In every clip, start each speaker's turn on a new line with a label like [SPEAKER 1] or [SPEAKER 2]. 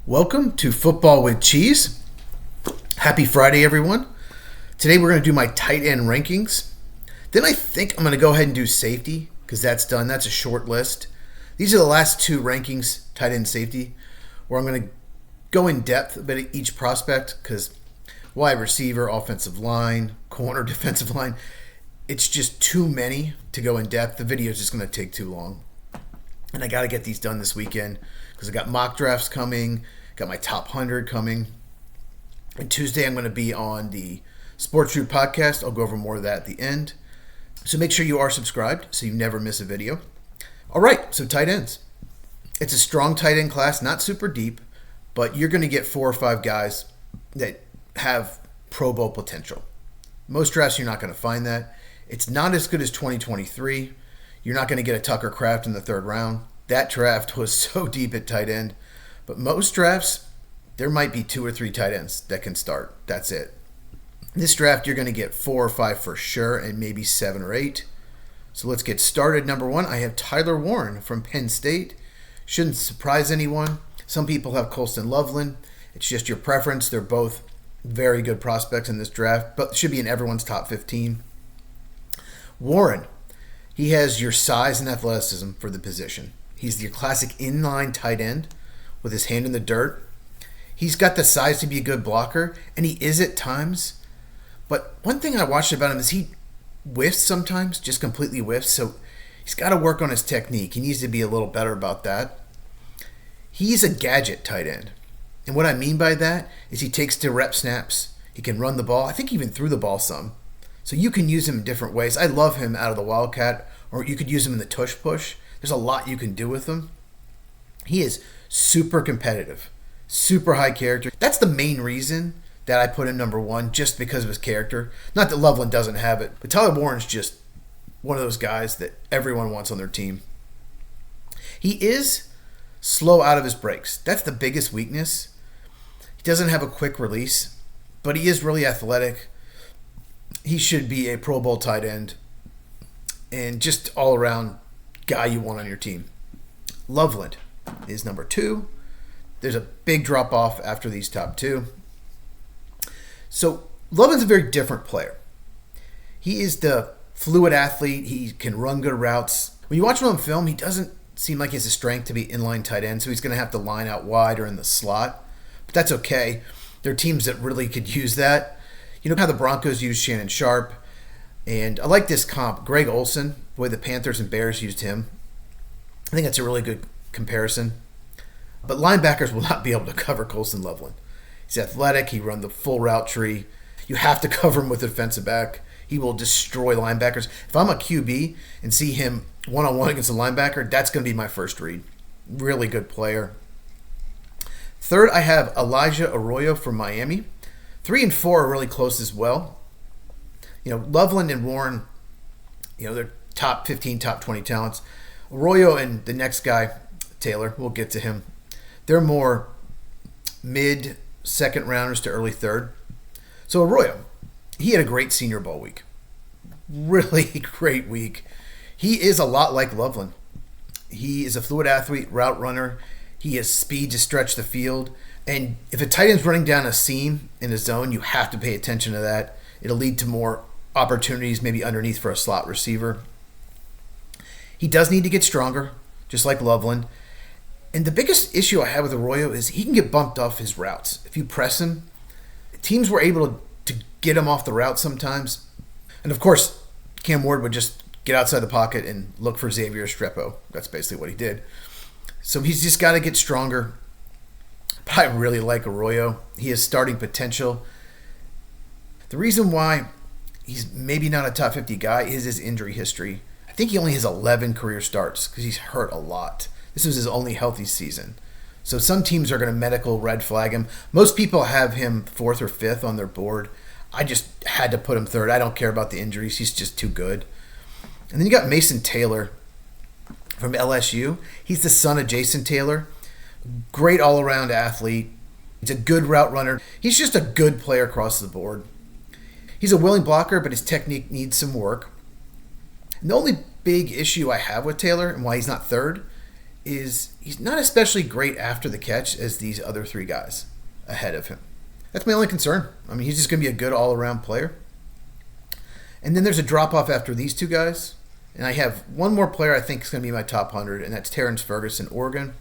[SPEAKER 1] Welcome to Football with Cheese. Happy Friday, everyone. Today we're going to do my tight end rankings. Then I think I'm going to go ahead and do safety because that's done. That's a short list. These are the last two rankings, tight end safety, where I'm going to go in depth a bit of each prospect because wide receiver, offensive line, corner, defensive line, it's just too many to go in depth. The video is just going to take too long. And I got to get these done this weekend because I got mock drafts coming, got my top 100 coming. And Tuesday I'm going to be on the Sports Root podcast. I'll go over more of that at the end. So make sure you are subscribed so you never miss a video. All right, so tight ends. It's a strong tight end class, not super deep, but you're going to get 4 or 5 guys that have Pro Bowl potential. Most drafts you're not going to find that. It's not as good as 2023. You're not going to get a Tucker Kraft in the 3rd round. That draft was so deep at tight end. But most drafts, there might be 2 or 3 tight ends that can start. That's it. This draft, you're going to get 4 or 5 for sure, and maybe 7 or 8. So let's get started. Number 1, I have Tyler Warren from Penn State. Shouldn't surprise anyone. Some people have Colston Loveland. It's just your preference. They're both very good prospects in this draft, but should be in everyone's top 15. Warren, he has your size and athleticism for the position. He's your classic inline tight end with his hand in the dirt. He's got the size to be a good blocker, and he is at times. But one thing I watched about him is he whiffs sometimes, just completely whiffs. So he's got to work on his technique. He needs to be a little better about that. He's a gadget tight end. And what I mean by that is he takes to rep snaps. He can run the ball. I think even threw the ball some. So you can use him in different ways. I love him out of the Wildcat, or you could use him in the tush push. There's a lot you can do with him. He is super competitive, super high character. That's the main reason that I put him number 1, just because of his character. Not that Loveland doesn't have it, but Tyler Warren's just one of those guys that everyone wants on their team. He is slow out of his breaks. That's the biggest weakness. He doesn't have a quick release, but he is really athletic. He should be a Pro Bowl tight end and just all-around guy you want on your team. Loveland is number 2. There's a big drop-off after these top 2. So Loveland's a very different player. He is the fluid athlete. He can run good routes. When you watch him on film, he doesn't seem like he has the strength to be inline tight end, so he's going to have to line out wide or in the slot. But that's okay. There are teams that really could use that. You know how the Broncos used Shannon Sharp. And I like this comp. Greg Olsen, the way the Panthers and Bears used him. I think that's a really good comparison. But linebackers will not be able to cover Colston Loveland. He's athletic. He runs the full route tree. You have to cover him with a defensive back. He will destroy linebackers. If I'm a QB and see him one-on-one against a linebacker, that's going to be my first read. Really good player. 3rd, I have Elijah Arroyo from Miami. 3 and 4 are really close as well. You know, Loveland and Warren, they're top 15, top 20 talents. Arroyo and the next guy, Taylor, we'll get to him. They're more mid-second rounders to early 3rd. So Arroyo, he had a great Senior Bowl week. Really great week. He is a lot like Loveland. He is a fluid athlete, route runner. He has speed to stretch the field. And if a tight end's running down a seam in a zone, you have to pay attention to that. It'll lead to more opportunities, maybe underneath for a slot receiver. He does need to get stronger, just like Loveland. And the biggest issue I have with Arroyo is he can get bumped off his routes. If you press him, teams were able to get him off the route sometimes. And of course, Cam Ward would just get outside the pocket and look for Xavier Strepo. That's basically what he did. So he's just got to get stronger. But I really like Arroyo. He has starting potential. The reason why he's maybe not a top 50 guy is his injury history. I think he only has 11 career starts because he's hurt a lot. This was his only healthy season. So some teams are going to medical red flag him. Most people have him 4th or 5th on their board. I just had to put him 3rd. I don't care about the injuries. He's just too good. And then you got Mason Taylor from LSU. He's the son of Jason Taylor. Great all-around athlete. He's a good route runner. He's just a good player across the board. He's a willing blocker, but his technique needs some work. And the only big issue I have with Taylor and why he's not 3rd is he's not especially great after the catch as these other three guys ahead of him. That's my only concern. I mean, he's just going to be a good all-around player. And then there's a drop-off after these two guys. And I have one more player I think is going to be my top 100, and that's Terrence Ferguson, Oregon.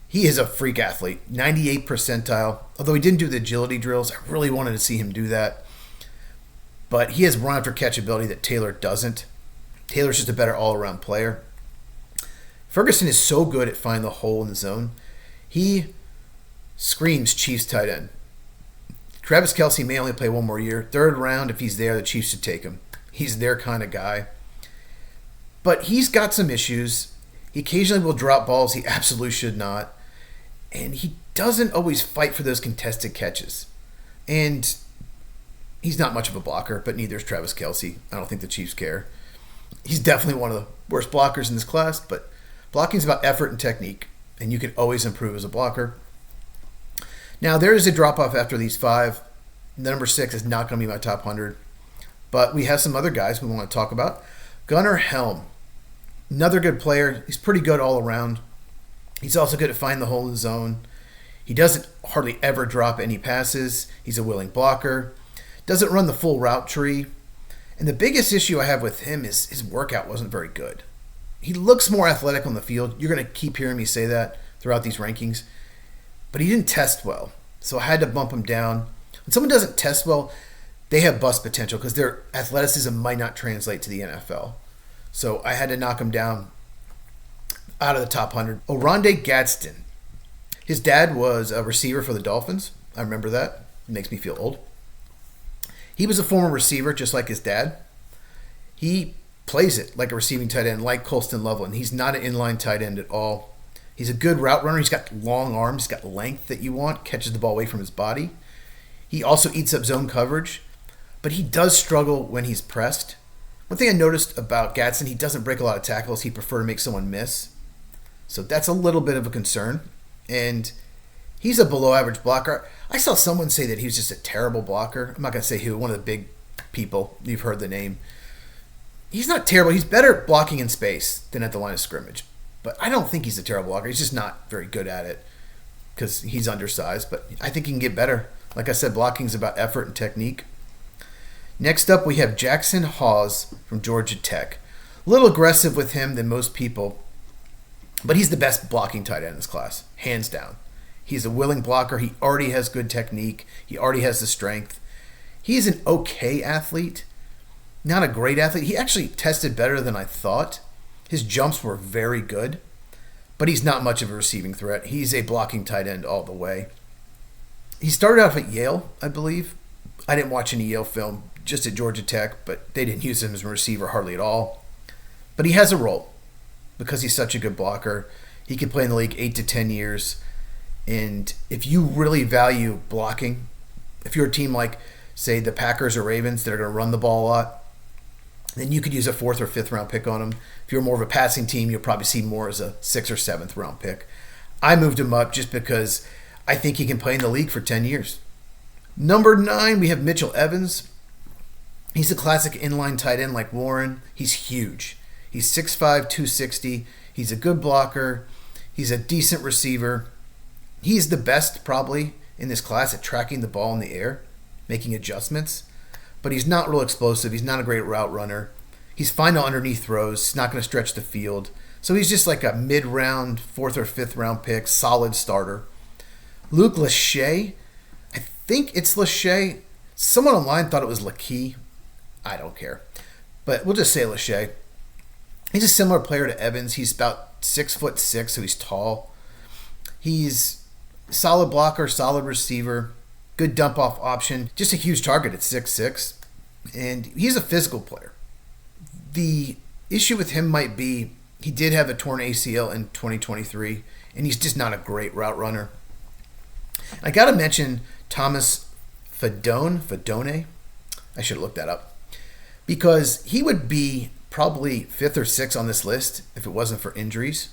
[SPEAKER 1] He is a freak athlete, 98 percentile. Although he didn't do the agility drills, I really wanted to see him do that. But he has run after catch ability that Taylor doesn't. Taylor's just a better all-around player. Ferguson is so good at finding the hole in the zone. He screams Chiefs tight end. Travis Kelce may only play one more year. Third round, if he's there, the Chiefs should take him. He's their kind of guy. But he's got some issues. He occasionally will drop balls he absolutely should not. And he doesn't always fight for those contested catches. And he's not much of a blocker, but neither is Travis Kelce. I don't think the Chiefs care. He's definitely one of the worst blockers in this class, but blocking is about effort and technique, and you can always improve as a blocker. Now, there is a drop-off after these five. The number 6 is not going to be my top 100, but we have some other guys we want to talk about. Gunnar Helm, another good player. He's pretty good all around. He's also good at finding the hole in the zone. He doesn't hardly ever drop any passes. He's a willing blocker. Doesn't run the full route tree. And the biggest issue I have with him is his workout wasn't very good. He looks more athletic on the field. You're going to keep hearing me say that throughout these rankings. But he didn't test well. So I had to bump him down. When someone doesn't test well, they have bust potential because their athleticism might not translate to the NFL. So I had to knock him down out of the top 100. Oronde Gadsden. His dad was a receiver for the Dolphins. I remember that. It makes me feel old. He was a former receiver just like his dad. He plays it like a receiving tight end, like Colston Loveland. He's not an inline tight end at all. He's a good route runner. He's got long arms. He's got length that you want. Catches the ball away from his body. He also eats up zone coverage, but he does struggle when he's pressed. One thing I noticed about Gadsden, he doesn't break a lot of tackles. He prefers to make someone miss. So that's a little bit of a concern. And he's a below-average blocker. I saw someone say that he was just a terrible blocker. I'm not going to say who. One of the big people. You've heard the name. He's not terrible. He's better blocking in space than at the line of scrimmage. But I don't think he's a terrible blocker. He's just not very good at it because he's undersized. But I think he can get better. Like I said, blocking is about effort and technique. Next up, we have Jackson Hawes from Georgia Tech. A little aggressive with him than most people. But he's the best blocking tight end in this class, hands down. He's a willing blocker. He already has good technique. He already has the strength. He's an okay athlete, not a great athlete. He actually tested better than I thought. His jumps were very good, but he's not much of a receiving threat. He's a blocking tight end all the way. He started off at Yale, I believe. I didn't watch any Yale film, just at Georgia Tech, but they didn't use him as a receiver hardly at all. But he has a role because he's such a good blocker. He could play in the league 8 to 10 years. And if you really value blocking, if you're a team like, say, the Packers or Ravens that are going to run the ball a lot, then you could use a 4th or 5th round pick on him. If you're more of a passing team, you'll probably see more as a 6th or 7th round pick. I moved him up just because I think he can play in the league for 10 years. Number 9, we have Mitchell Evans. He's a classic inline tight end like Warren. He's huge. He's 6'5", 260. He's a good blocker. He's a decent receiver. He's the best probably in this class at tracking the ball in the air, making adjustments. But he's not real explosive. He's not a great route runner. He's fine on underneath throws. He's not going to stretch the field. So he's just like a mid-round, 4th or 5th round pick, solid starter. Luke Lachey. I think it's Lachey. Someone online thought it was Lakey. I don't care. But we'll just say Lachey. He's a similar player to Evans. He's about 6'6", so he's tall. He's solid blocker, solid receiver, good dump-off option. Just a huge target at 6'6". And he's a physical player. The issue with him might be he did have a torn ACL in 2023, and he's just not a great route runner. I got to mention Thomas Fidone. I should have looked that up. Because he would be probably 5th or 6th on this list if it wasn't for injuries.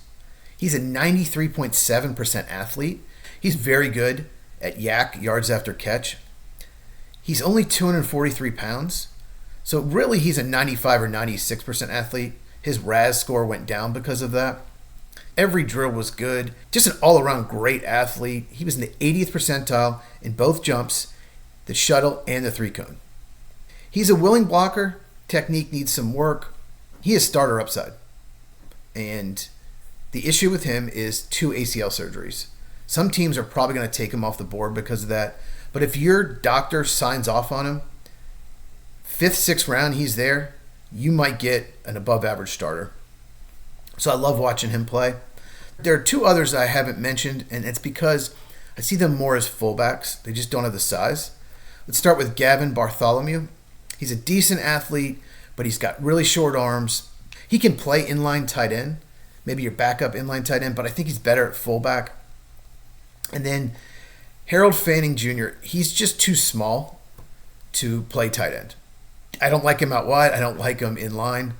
[SPEAKER 1] He's a 93.7% athlete. He's very good at YAC, yards after catch. He's only 243 pounds. So really he's a 95 or 96% athlete. His RAS score went down because of that. Every drill was good. Just an all-around great athlete. He was in the 80th percentile in both jumps, the shuttle, and the three-cone. He's a willing blocker. Technique needs some work. He has starter upside. And the issue with him is 2 ACL surgeries. Some teams are probably going to take him off the board because of that. But if your doctor signs off on him, 5th, 6th round, he's there, you might get an above-average starter. So I love watching him play. There are 2 others I haven't mentioned, and it's because I see them more as fullbacks. They just don't have the size. Let's start with Gavin Bartholomew. He's a decent athlete, but he's got really short arms. He can play inline tight end, maybe your backup inline tight end, but I think he's better at fullback. And then Harold Fanning Jr., he's just too small to play tight end. I don't like him out wide. I don't like him in line.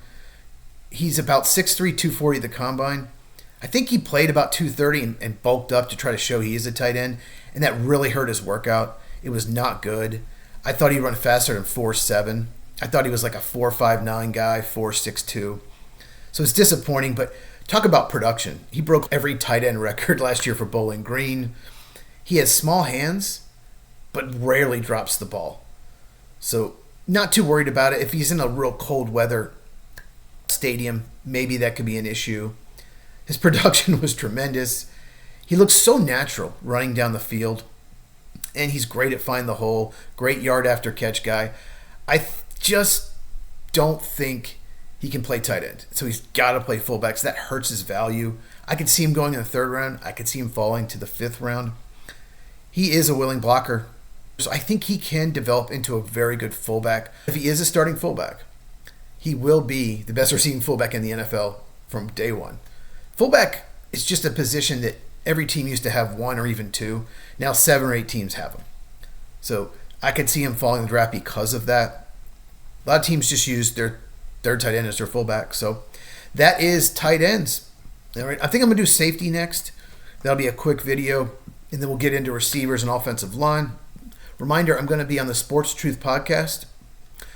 [SPEAKER 1] He's about 6'3", 240 at the combine. I think he played about 230 and bulked up to try to show he is a tight end, and that really hurt his workout. It was not good. I thought he'd run faster than 4.7. I thought he was like a 4.59 guy, 4.62. So it's disappointing, but talk about production. He broke every tight end record last year for Bowling Green. He has small hands, but rarely drops the ball. So not too worried about it. If he's in a real cold weather stadium, maybe that could be an issue. His production was tremendous. He looks so natural running down the field, and he's great at find the hole, great yard after catch guy. I just don't think he can play tight end, so he's got to play fullback, so that hurts his value. I could see him going in the 3rd round. I could see him falling to the 5th round. He is a willing blocker, so I think he can develop into a very good fullback. If he is a starting fullback, he will be the best receiving fullback in the NFL from day one. Fullback is just a position that every team used to have 1 or even 2. Now 7 or 8 teams have him. So I could see him falling in the draft because of that. A lot of teams just use their third tight end as their fullback. So that is tight ends. All right, I think I'm going to do safety next. That'll be a quick video, and then we'll get into receivers and offensive line. Reminder, I'm going to be on the Sports Truth podcast.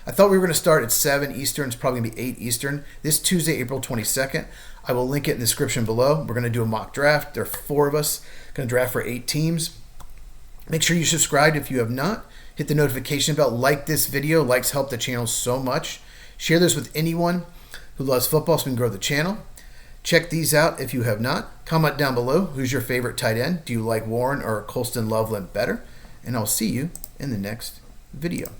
[SPEAKER 1] I thought we were going to start at 7 Eastern. It's probably going to be 8 Eastern. This Tuesday, April 22nd. I will link it in the description below. We're going to do a mock draft. There are 4 of us. Going to draft for 8 teams. Make sure you subscribe if you have not. Hit the notification bell. Like this video. Likes help the channel so much. Share this with anyone who loves football so we can grow the channel. Check these out if you have not. Comment down below. Who's your favorite tight end? Do you like Warren or Colston Loveland better? And I'll see you in the next video.